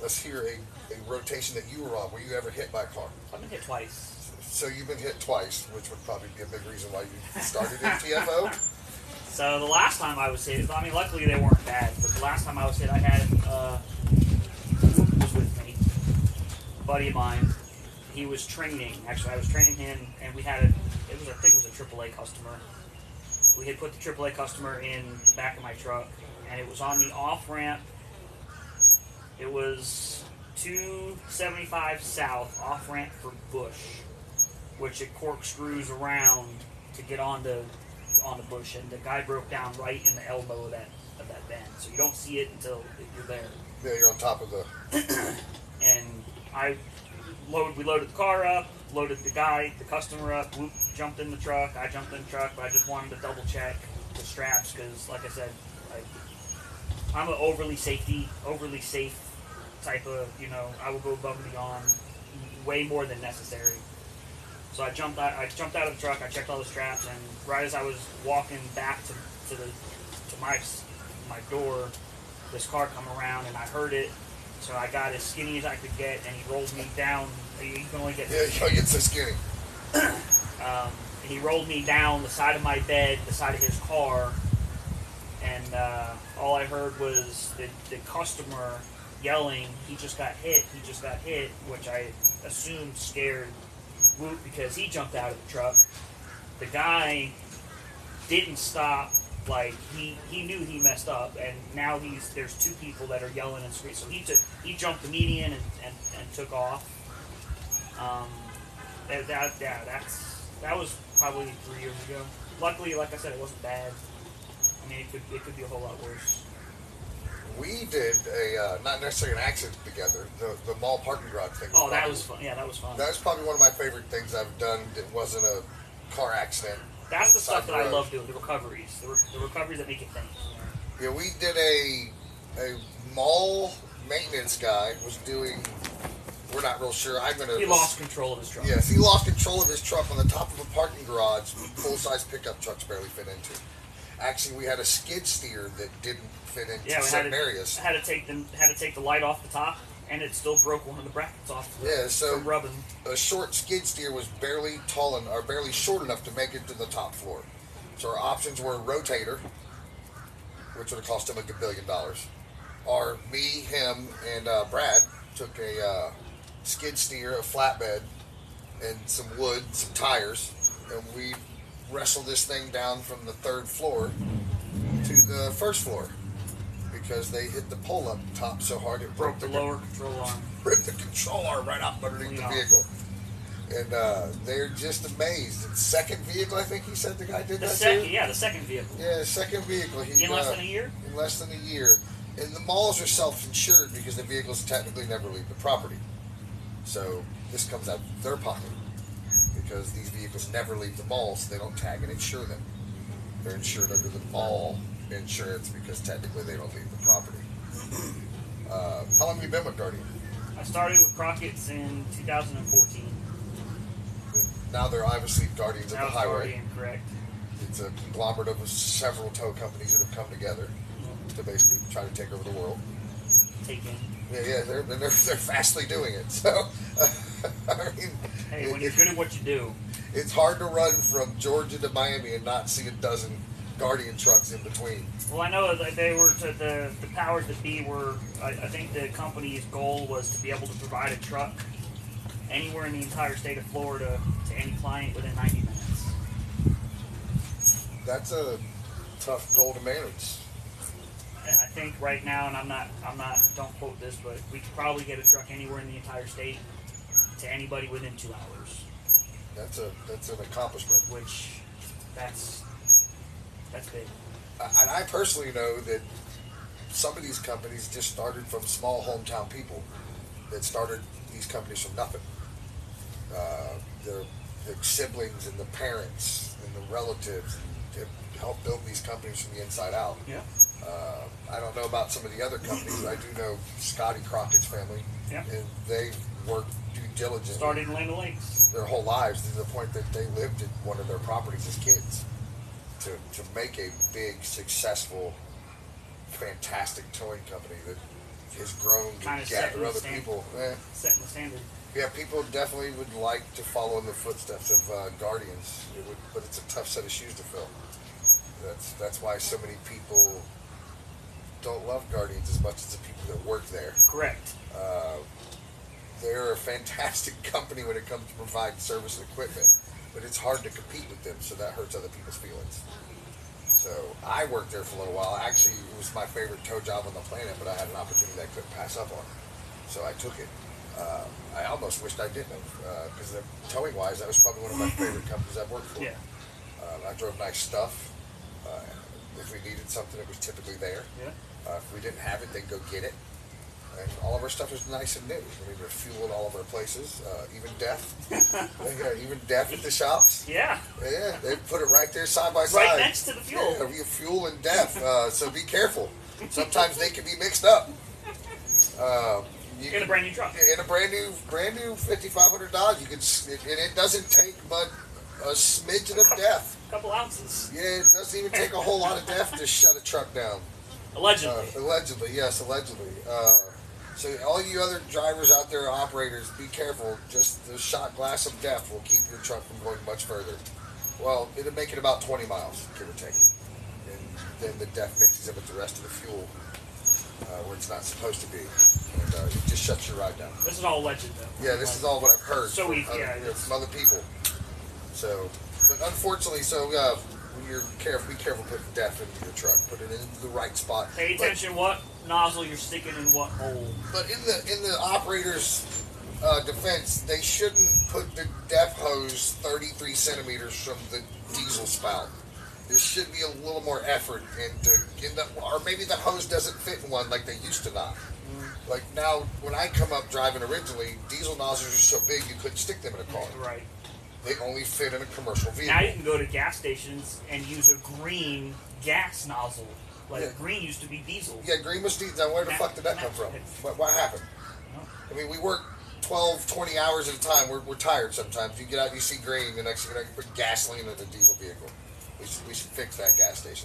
let's hear a rotation that you were on. Were you ever hit by a car? I've been hit twice. So you've been hit twice, which would probably be a big reason why you started in TFO. So the last time I was hit, I mean, luckily they weren't bad, but the last time I was hit, I had was with me, a buddy of mine. He was training. Actually, I was training him, and we had I think it was a AAA customer. We had put the AAA customer in the back of my truck, and it was on the off ramp. It was 275 south, off ramp for Bush, which it corkscrews around to get onto Bush, and the guy broke down right in the elbow of that bend. So you don't see it until you're there. Yeah, you're on top of the. And we loaded the car up, loaded the customer up, whoop, jumped in the truck. I jumped in the truck, but I just wanted to double check the straps because, like I said, I'm an overly safe type of, I will go above and beyond way more than necessary. So I jumped out of the truck, I checked all the straps, and right as I was walking back to my door, this car come around, and I heard it. So I got as skinny as I could get, and he rolled me down. You can only get so skinny. He rolled me down the side of my bed, the side of his car, and all I heard was the customer yelling, "He just got hit! He just got hit!" Which I assumed scared Whoop because he jumped out of the truck. The guy didn't stop. Like he knew he messed up, and now there's two people that are yelling and screaming. So he jumped the median and took off. That was probably 3 years ago. Luckily, like I said, it wasn't bad. I mean, it could be a whole lot worse. We did not necessarily an accident together, the mall parking garage thing. Oh, that was fun. Yeah, that was fun. That was probably one of my favorite things I've done that wasn't a car accident. That's the stuff that I love doing, the recoveries. The recoveries that make it think. Yeah, we did a mall maintenance guy was doing, we're not real sure. He lost control of his truck. Yes, he lost control of his truck on the top of a parking garage full-size pickup trucks barely fit into. Actually, we had a skid steer that didn't fit into certain areas. Had to take the light off the top, and it still broke one of the brackets off. From rubbing. A short skid steer was barely barely short enough to make it to the top floor. So our options were a rotator, which would have cost him $1 billion, or me, him, and Brad took a skid steer, a flatbed, and some wood, some tires, and we wrestled this thing down from the 3rd floor to the 1st floor because they hit the pole up top so hard it broke the lower control arm. Ripped the control arm right out underneath the vehicle. And they're just amazed. The second vehicle, I think he said the guy did that too? Yeah, the second vehicle. Yeah, the second vehicle. In less than a year? In less than a year. And the malls are self-insured because the vehicles technically never leave the property. So this comes out of their pocket because these vehicles never leave the mall, so they don't tag and insure them. They're insured under the mall insurance because technically they don't leave the property. How long have you been with Guardian? I started with Crockett's in 2014. And now they're obviously Guardians of the Highway. Guardian, correct. It's a conglomerate of several tow companies that have come together to basically try to take over the world. Taking. Yeah, they're fastly doing it. So, I mean, hey, when you're good at what you do, it's hard to run from Georgia to Miami and not see a dozen Guardian trucks in between. Well, I know that they were the powers that be were. I think the company's goal was to be able to provide a truck anywhere in the entire state of Florida to any client within 90 minutes. That's a tough goal to manage. And I think right now, and I'm not. Don't quote this, but we could probably get a truck anywhere in the entire state to anybody within 2 hours. That's an accomplishment. Which, that's big. And I personally know that some of these companies just started from small hometown people that started these companies from nothing. The siblings and the parents and the relatives have helped build these companies from the inside out. Yeah. I don't know about some of the other companies. I do know Scotty Crockett's family. Yeah. And they worked due diligently. Started in Land O'Lakes. Their whole lives to the point that they lived at one of their properties as kids to make a big, successful, fantastic towing company that has grown to Kind of gather other people. Setting the standard. Yeah, people definitely would like to follow in the footsteps of Guardians, but it's a tough set of shoes to fill. That's why so many people don't love Guardians as much as the people that work there. Correct. They're a fantastic company when it comes to providing service and equipment, but it's hard to compete with them, so that hurts other people's feelings. So I worked there for a little while. Actually, it was my favorite tow job on the planet, but I had an opportunity that I couldn't pass up on, so I took it. I almost wished I didn't have, because towing wise, that was probably one of my favorite companies I've worked for. Yeah. I drove nice stuff. If we needed something, it was typically there. Yeah. If we didn't have it, they'd go get it. And all of our stuff was nice and new. I mean, there's fuel in all of our places, even death. Even death at the shops. Yeah. Yeah, they put it right there side by side. Right next to the fuel. Yeah, we have fuel and death, so be careful. Sometimes they can be mixed up. In a brand new truck. In a brand new $5,500, you could, and it doesn't take but a smidgen of death. A couple ounces. Yeah, it doesn't even take a whole lot of death to shut a truck down. Allegedly. Allegedly, yes, allegedly. So all you other drivers out there, operators, be careful. Just the shot glass of death will keep your truck from going much further. Well, it'll make it about 20 miles, give or take. And then the death mixes in with the rest of the fuel where it's not supposed to be. And it just shuts your ride down. This is all alleged, though. Yeah, this is all what I've heard So from other people. So, but unfortunately, you're careful. Be careful putting death into your truck. Put it in the right spot. Pay attention what nozzle you're sticking in what hole. But in the operator's defense, they shouldn't put the depth hose 33 centimeters from the diesel spout. There should be a little more effort or maybe the hose doesn't fit in one like they used to not. Like now, when I come up driving originally, diesel nozzles are so big you couldn't stick them in a car. Right. They only fit in a commercial vehicle. Now you can go to gas stations and use a green gas nozzle. Green used to be diesel. Yeah, green was diesel. Now where the fuck did that come from? What happened? I mean, we work 12, 20 hours at a time. We're tired sometimes. You get out, you see green, the next thing you know, you put gasoline in a diesel vehicle. We should fix that gas station.